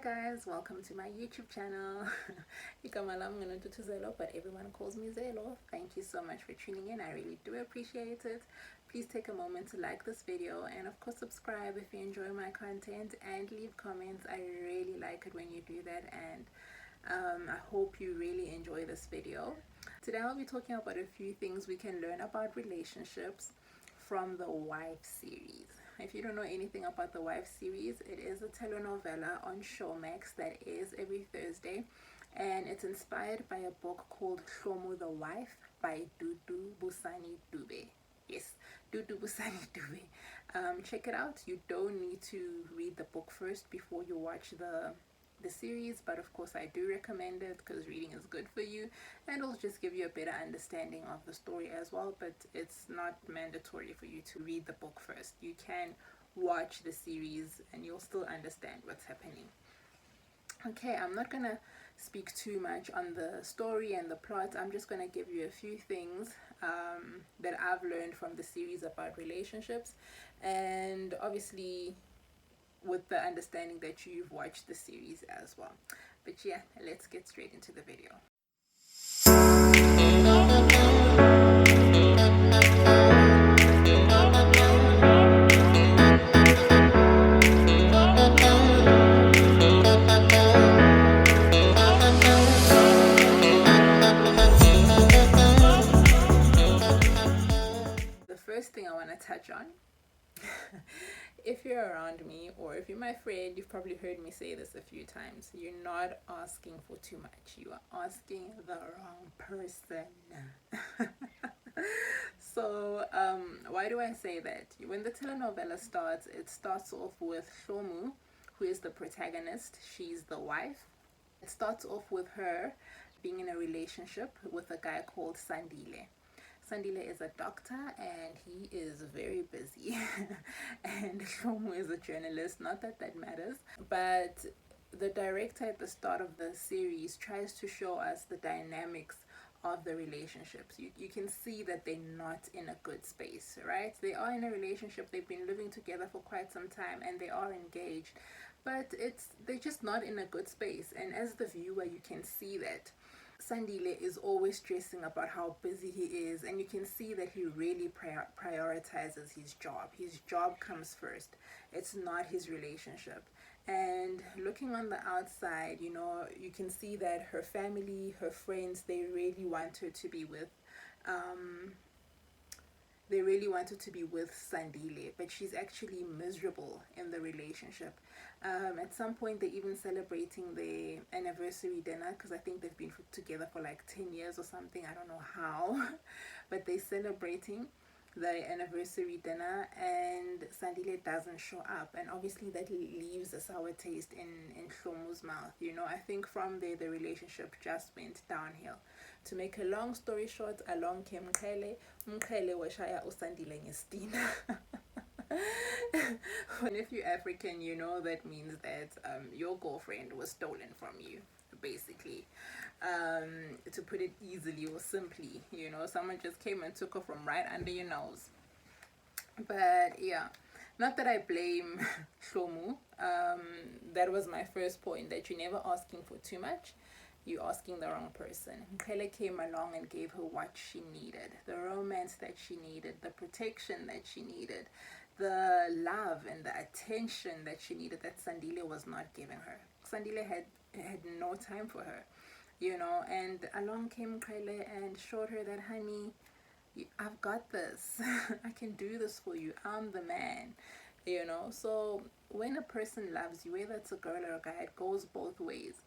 guys, welcome to my YouTube channel. But everyone calls me Zelo. Thank you so much for tuning in. I really do appreciate it. Please take a moment to like this video and of course subscribe if you enjoy my content, and leave comments. I really like it when you do that, and I hope you really enjoy this video. Today I'll be talking about a few things we can learn about relationships from the Wife series. If you don't know anything about the Wife series, it is a telenovela on Showmax that is every Thursday, and it's inspired by a book called Shomu the Wife by Dudu Busani Dube. Yes, Dudu Busani Dube. Check it out. You don't need to read the book first before you watch the series, but of course I do recommend it because reading is good for you, and it'll just give you a better understanding of the story as well. But it's not mandatory for you to read the book first. You can watch the series and you'll still understand what's happening. Okay, I'm not gonna speak too much on the story and the plot. I'm just gonna give you a few things that I've learned from the series about relationships, and obviously with the understanding that you've watched the series as well. But yeah, let's get straight into the video. The first thing I want to touch on, if you're around me or if you're my friend, you've probably heard me say this a few times. You're not asking for too much. You are asking the wrong person. So why do I say that? When the telenovela starts, it starts off with Shomu, who is the protagonist. She's the wife. It starts off with her being in a relationship with a guy called Sandile. Sandile is a doctor and he is very busy. And Shomu is a journalist. Not that that matters, but the director at the start of the series tries to show us the dynamics of the relationships. You can see that they're not in a good space, right? They are in a relationship, they've been living together for quite some time, and they are engaged, but they're just not in a good space. And as the viewer, you can see that Sandile is always stressing about how busy he is, and you can see that he really prioritizes his job. His job comes first. It's not his relationship. And looking on the outside, you know, you can see that her family, her friends, they really want her to be with Sandile, but she's actually miserable in the relationship. At some point, they're even celebrating their anniversary dinner, because I think they've been together for like 10 years or something. I don't know how, but they're celebrating the anniversary dinner, and Sandile doesn't show up, and obviously that leaves a sour taste in Shomu's mouth. You know, I think from there the relationship just went downhill. To make a long story short, along came Mkhele washaya uSandile ngestina. And if you're African, you know that means that your girlfriend was stolen from you, basically. To put it easily or simply, you know, someone just came and took her from right under your nose. But yeah, not that I blame Shomu. That was my first point, that you're never asking for too much. You're asking the wrong person. Mkhele came along and gave her what she needed, the romance that she needed, the protection that she needed, the love and the attention that she needed, that Sandile was not giving her. Sandile had no time for her, you know. And along came Mkhele and showed her that, honey, I've got this. I can do this for you. I'm the man, you know. So when a person loves you, whether it's a girl or a guy, it goes both ways.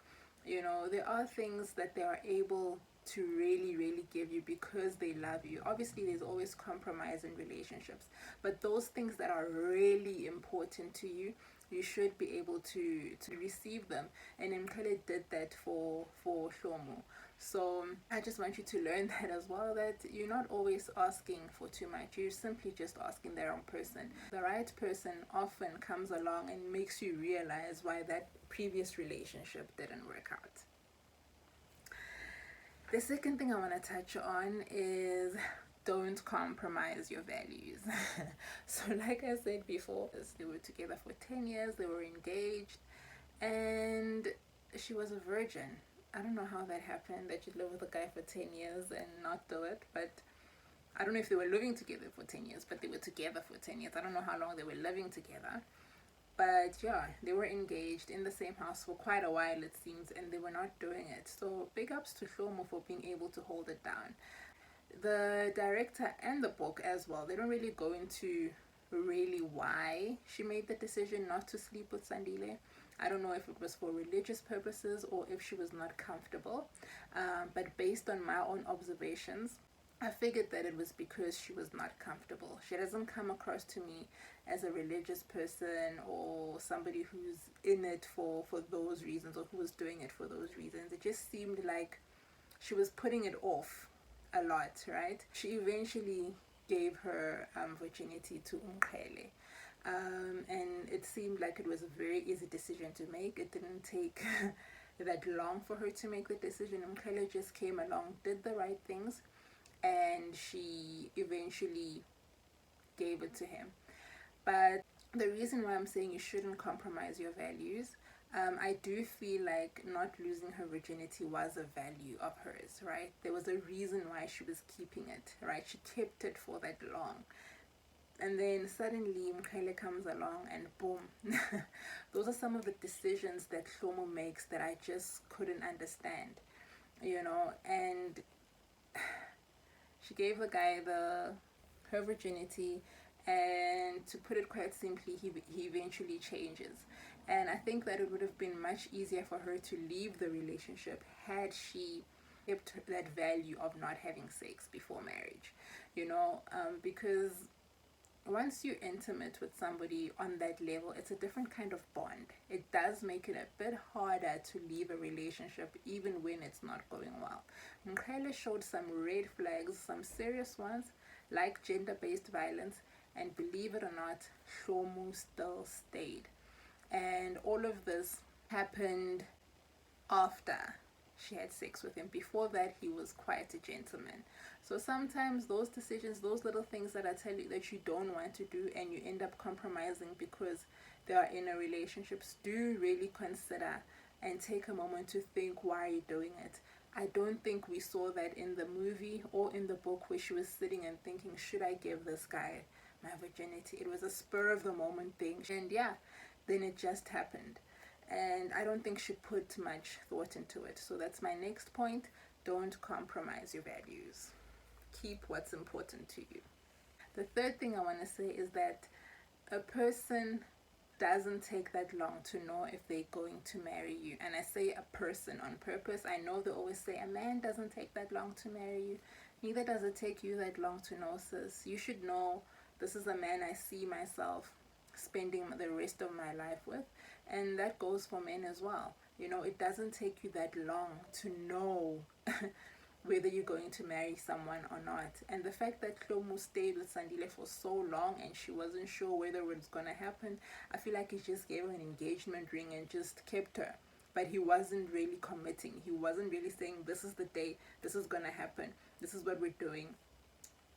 You know, there are things that they are able to really give you because they love you. Obviously there's always compromise in relationships, but those things that are really important to you, you should be able to receive them. And Mkhele did that for Shomu. So I just want you to learn that as well, that you're not always asking for too much. You're simply just asking the wrong person. The right person often comes along and makes you realize why that previous relationship didn't work out. The second thing I want to touch on is don't compromise your values. So like I said before, they were together for 10 years, they were engaged, and she was a virgin. I don't know how that happened, that you live with a guy for 10 years and not do it, but I don't know if they were living together for 10 years, but they were together for 10 years. I don't know how long they were living together. But yeah, they were engaged in the same house for quite a while, it seems, and they were not doing it. So big ups to Shlomo for being able to hold it down. The director and the book as well, they don't really go into really why she made the decision not to sleep with Sandile. I don't know if it was for religious purposes or if she was not comfortable. But based on my own observations, I figured that it was because she was not comfortable. She doesn't come across to me as a religious person or somebody who's in it for those reasons, or who was doing it for those reasons. It just seemed like she was putting it off a lot, right? She eventually gave her virginity to Umkhele. And it seemed like it was a very easy decision to make. It didn't take that long for her to make the decision. Umkhele just came along, did the right things, and she eventually gave it to him. But the reason why I'm saying you shouldn't compromise your values, I do feel like not losing her virginity was a value of hers, right? There was a reason why she was keeping it, right? She kept it for that long. And then suddenly Mkhele comes along and boom. Those are some of the decisions that Shlomo makes that I just couldn't understand, and she gave the guy her virginity, and to put it quite simply, he eventually changes. And I think that it would have been much easier for her to leave the relationship had she kept that value of not having sex before marriage, because once you're intimate with somebody on that level, it's a different kind of bond. It does make it a bit harder to leave a relationship even when it's not going well. Mkhele showed some red flags, some serious ones, like gender-based violence, and believe it or not, Shlomo still stayed. And all of this happened after she had sex with him. Before that, he was quite a gentleman. So sometimes those decisions, those little things that I tell you that you don't want to do and you end up compromising because they are in a relationship, do really consider and take a moment to think, why are you doing it? I don't think we saw that in the movie or in the book, where she was sitting and thinking, should I give this guy my virginity? It was a spur of the moment thing. And yeah, then it just happened. And I don't think she put much thought into it. So that's my next point. Don't compromise your values. Keep what's important to you. The third thing I want to say is that a person doesn't take that long to know if they're going to marry you. And I say a person on purpose. I know they always say a man doesn't take that long to marry you. Neither does it take you that long to know, sis. You should know, this is a man I see myself spending the rest of my life with. And that goes for men as well. It doesn't take you that long to know whether you're going to marry someone or not. And the fact that Shlomo stayed with Sandile for so long and she wasn't sure whether it was going to happen, I feel like he just gave her an engagement ring and just kept her. But he wasn't really committing. He wasn't really saying, this is the day, this is going to happen, this is what we're doing.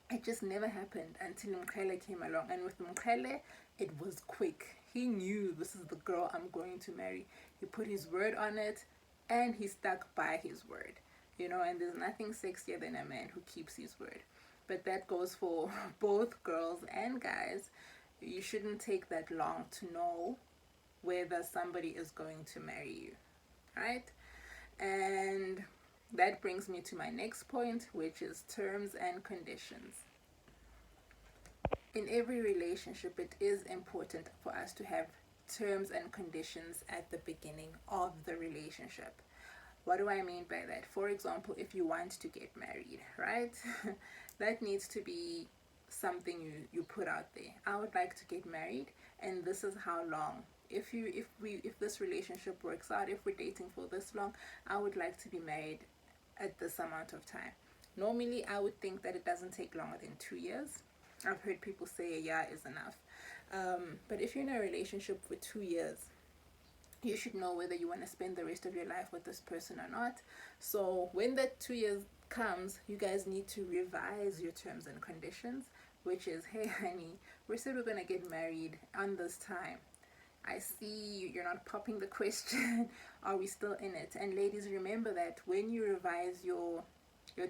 It just never happened until Mkhele came along. And with Mkhele, it was quick. He knew, this is the girl I'm going to marry. He put his word on it and he stuck by his word. And there's nothing sexier than a man who keeps his word. But that goes for both girls and guys. You shouldn't take that long to know whether somebody is going to marry you, right? And that brings me to my next point, which is terms and conditions. In every relationship, it is important for us to have terms and conditions at the beginning of the relationship. What do I mean by that? For example, if you want to get married, right? That needs to be something you put out there. I would like to get married, and this is how long. If this relationship works out, if we're dating for this long, I would like to be married at this amount of time. Normally, I would think that it doesn't take longer than 2 years. I've heard people say a year is enough. But if you're in a relationship for 2 years, you should know whether you want to spend the rest of your life with this person or not. So when that 2 years comes, you guys need to revise your terms and conditions, which is, hey honey, we said we're going to get married on this time. I see you're not popping the question. Are we still in it? And ladies, remember that when you revise your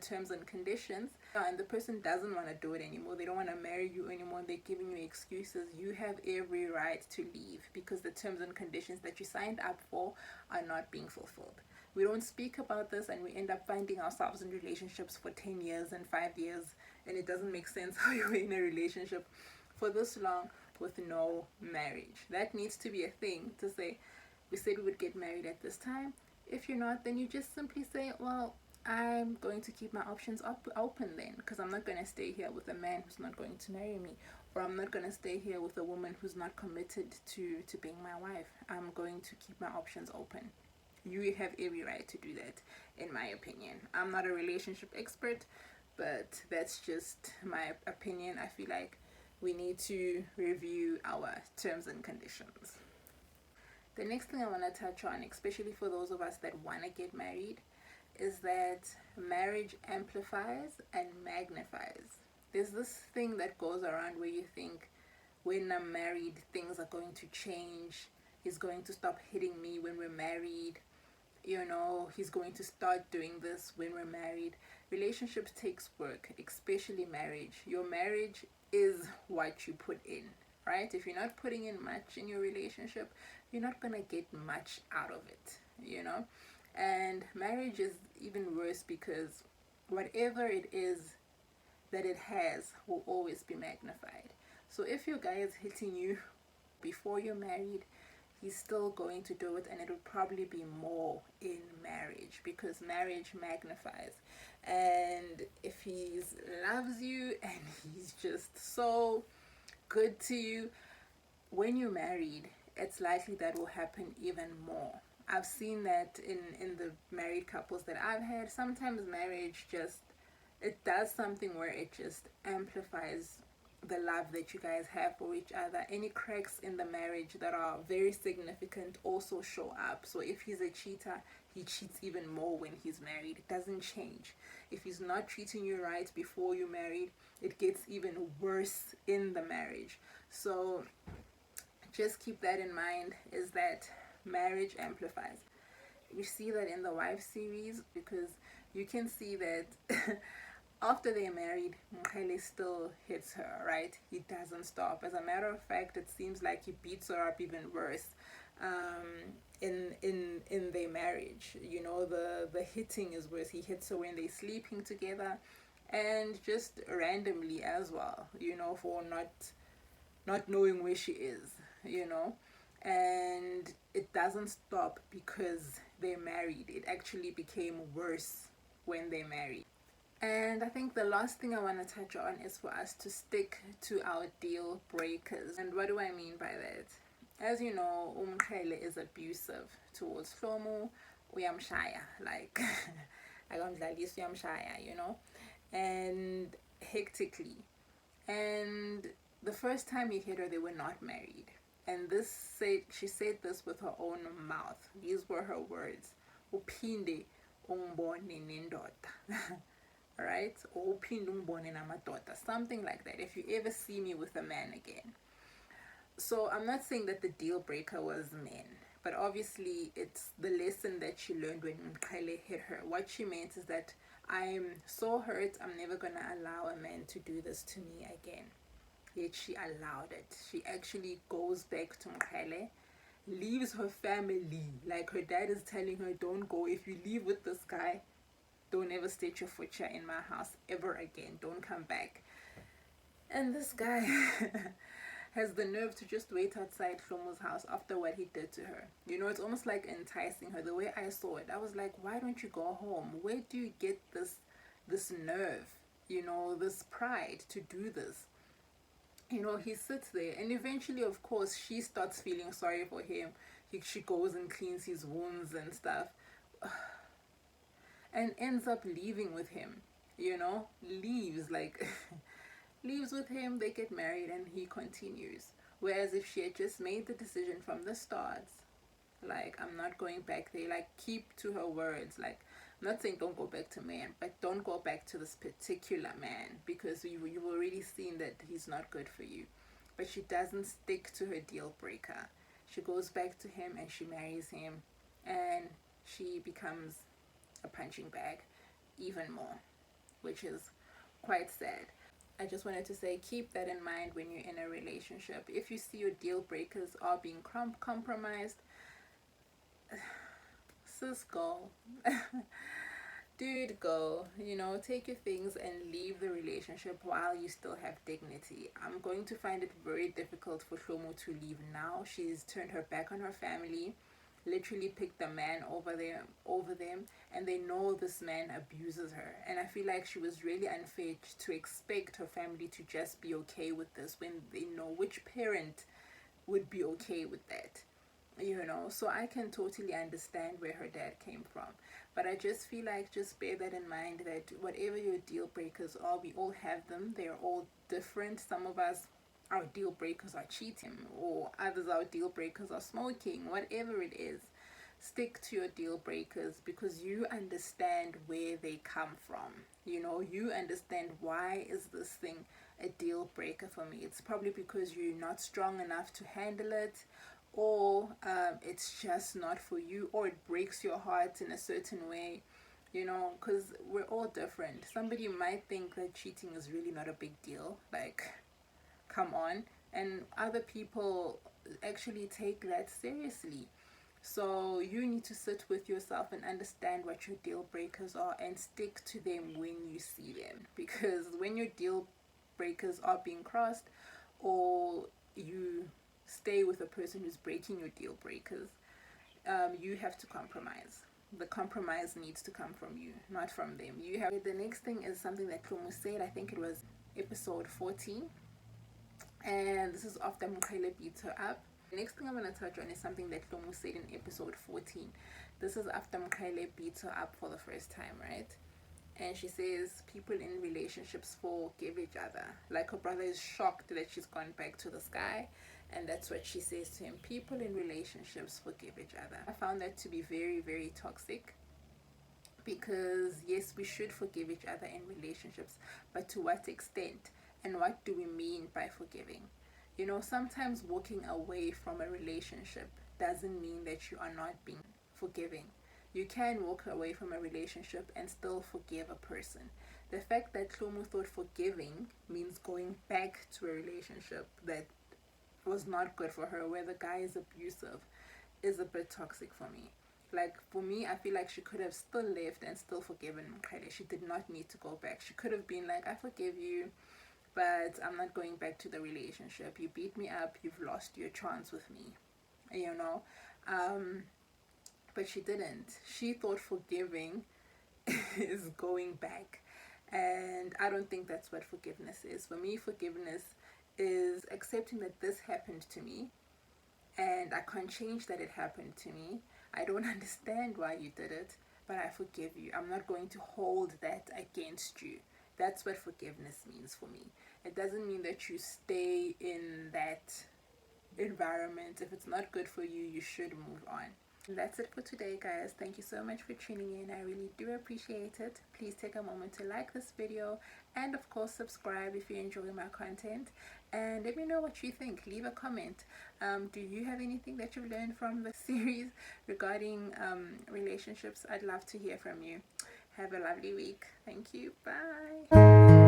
terms and conditions, and the person doesn't want to do it anymore, they don't want to marry you anymore, they're giving you excuses, you have every right to leave, because the terms and conditions that you signed up for are not being fulfilled. We don't speak about this, and we end up finding ourselves in relationships for 10 years and 5 years, and it doesn't make sense how you're in a relationship for this long with no marriage. That needs to be a thing, to say, we said we would get married at this time. If you're not, then you just simply say, well, I'm going to keep my options open then, because I'm not going to stay here with a man who's not going to marry me, or I'm not going to stay here with a woman who's not committed to being my wife. I'm going to keep my options open. You have every right to do that, in my opinion. I'm not a relationship expert, but that's just my opinion. I feel like we need to review our terms and conditions. The next thing I want to touch on, especially for those of us that want to get married, is that marriage amplifies and magnifies. There's this thing that goes around where you think, when I'm married, things are going to change. He's going to stop hitting me when we're married. You know, he's going to start doing this when we're married. Relationships takes work, especially marriage. Your marriage is what you put in, right? If you're not putting in much in your relationship, you're not going to get much out of it, you know? And marriage is even worse, because whatever it is that it has will always be magnified. So if your guy is hitting you before you're married, he's still going to do it, and it'll probably be more in marriage, because marriage magnifies. And if he loves you and he's just so good to you, when you're married, it's likely that will happen even more. I've seen that in the married couples that I've had. Sometimes marriage just, it does something where it just amplifies the love that you guys have for each other. Any cracks in the marriage that are very significant also show up. So if he's a cheater, he cheats even more when he's married. It doesn't change. If he's not treating you right before you're married, it gets even worse in the marriage. So just keep that in mind, is that marriage amplifies. We see that in the Wife series, because you can see that after they're married, Mkhele still hits her, right? He doesn't stop. As a matter of fact, it seems like he beats her up even worse in their marriage. You know, the hitting is worse. He hits her when they're sleeping together, and just randomly as well, you know, for not knowing where she is, you know. And it doesn't stop because they're married. It actually became worse when they married. And I think the last thing I want to touch on is for us to stick to our deal breakers. And what do I mean by that? As you know, Umkhele is abusive towards Hlomo. Uyamshaya, like akamdlalisi uyamshaya, you know, and hectically. And the first time he hit her, they were not married. And she said this with her own mouth. These were her words. Uphinde umbone nendoda. Alright? Or uphinde umbone namadoda. Something like that. If you ever see me with a man again. So I'm not saying that the deal breaker was men. But obviously it's the lesson that she learned when Mkhele hit her. What she meant is that I'm so hurt, I'm never going to allow a man to do this to me again. Yet she allowed it. She actually goes back to Mkhele, leaves her family. Like her dad is telling her, don't go. If you leave with this guy, don't ever state your foot here in my house ever again. Don't come back. And this guy has the nerve to just wait outside Hlomo's house after what he did to her. You know, it's almost like enticing her. The way I saw it, I was like, why don't you go home? Where do you get this nerve, you know, this pride to do this? You know, he sits there, and eventually, of course, she starts feeling sorry for him. She goes and cleans his wounds and stuff, and ends up leaving with him, you know, leaves with him. They get married, and he continues. Whereas if she had just made the decision from the start, like, I'm not going back there, like, keep to her words, like, I'm not saying don't go back to man, but don't go back to this particular man, because you've already seen that he's not good for you. But she doesn't stick to her deal breaker. She goes back to him and she marries him, and she becomes a punching bag even more, which is quite sad. I just wanted to say, keep that in mind when you're in a relationship. If you see your deal breakers are being compromised, sis, go. Dude, go. Take your things and leave the relationship while you still have dignity. I'm going to find it very difficult for Shlomo to leave now. She's turned her back on her family, literally picked the man over them, and they know this man abuses her. And I feel like she was really unfair to expect her family to just be okay with this when they know which parent would be okay with that. So I can totally understand where her dad came from, but I just feel like, just bear that in mind, that whatever your deal breakers are, we all have them. They're all different. Some of us, our deal breakers are cheating, or others, our deal breakers are smoking. Whatever it is, stick to your deal breakers, because you understand where they come from. You understand, why is this thing a deal breaker for me? It's probably because you're not strong enough to handle it, or it's just not for you, or it breaks your heart in a certain way, because we're all different. Somebody might think that cheating is really not a big deal, like, come on, and other people actually take that seriously. So you need to sit with yourself and understand what your deal breakers are, and stick to them when you see them, because when your deal breakers are being crossed, or you stay with a person who's breaking your deal breakers, you have to compromise. The compromise needs to come from you, not from them. The next thing is something that Klomo said. I think it was episode 14, and this is after Mkhele beat her up. The next thing I'm going to touch on is something that Klomo said in episode 14. This is after Mkhele beats her up for the first time, right? And she says people in relationships forgive each other. Like, her brother is shocked that she's gone back to the sky, and that's what she says to him. People in relationships forgive each other. I found that to be very, very toxic, because yes, we should forgive each other in relationships, but to what extent, and what do we mean by forgiving? Sometimes walking away from a relationship doesn't mean that you are not being forgiving. You can walk away from a relationship and still forgive a person. The fact that Klomo thought forgiving means going back to a relationship that was not good for her, where the guy is abusive, is a bit toxic for me. Like, for me, I feel like she could have still left and still forgiven Mkhele. She did not need to go back. She could have been like, I forgive you, but I'm not going back to the relationship. You beat me up, you've lost your chance with me, but she didn't. She thought forgiving is going back, and I don't think that's what forgiveness is. For me, forgiveness is accepting that this happened to me, and I can't change that it happened to me. I don't understand why you did it, but I forgive you. I'm not going to hold that against you. That's what forgiveness means for me. It doesn't mean that you stay in that environment. If it's not good for you, you should move on. And that's it for today, guys. Thank you so much for tuning in. I really do appreciate it. Please take a moment to like this video, and of course subscribe if you enjoy my content, and let me know what you think. Leave a comment. Do you have anything that you've learned from the series regarding relationships? I'd love to hear from you. Have a lovely week. Thank you. Bye.